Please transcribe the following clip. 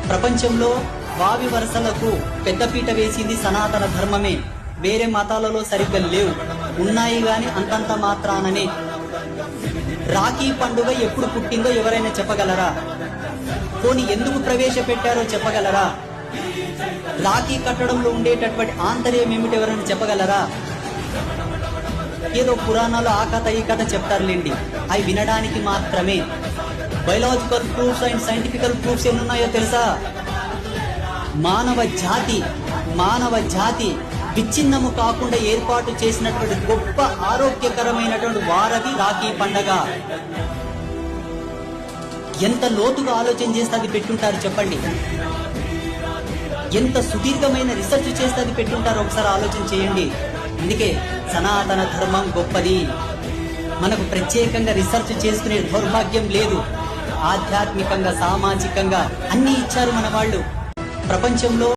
ప్రపంచంలో వావి వరసలకు పెద్దపీట వేసింది సనాతన ధర్మమే. వేరే మతాలలో సరిగ్గా లేవు, ఉన్నాయి గాని అంతంత మాత్రాననే. రాఖీ పండుగ ఎప్పుడు పుట్టిందో ఎవరైనా చెప్పగలరా? పోనీ ఎందుకు ప్రవేశపెట్టారో చెప్పగలరా? రాఖీ కట్టడంలో ఉండేటటువంటి ఆంతర్యం ఏమిటి ఎవరైనా చెప్పగలరా? ఏదో పురాణాలు ఆ కథ ఈ కథ చెప్తారులేండి, అవి వినడానికి మాత్రమే. బయలాజికల్ ప్రూఫ్స్ అండ్ సైంటిఫికల్ ప్రూఫ్స్ ఏమున్నాయో తెలుసా? మానవ జాతి విచ్ఛిన్నము కాకుండా ఏర్పాటు చేసినటువంటి గొప్ప ఆరోగ్యకరమైనటువంటి వారధి రాఖీ పండగ. ఎంత లోతుగా ఆలోచన చేస్తే అది పెట్టుంటారు చెప్పండి. ఎంత సుదీర్ఘమైన రీసెర్చ్ చేస్తే అది పెట్టుంటారో ఒకసారి ఆలోచన చేయండి. అందుకే సనాతన ధర్మం గొప్పది. మనకు ప్రత్యేకంగా రీసెర్చ్ చేసుకునే దౌర్భాగ్యం లేదు. ఆధ్యాత్మికంగా, సామాజికంగా అన్ని ఇచ్చారు మన వాళ్ళు. ప్రపంచంలో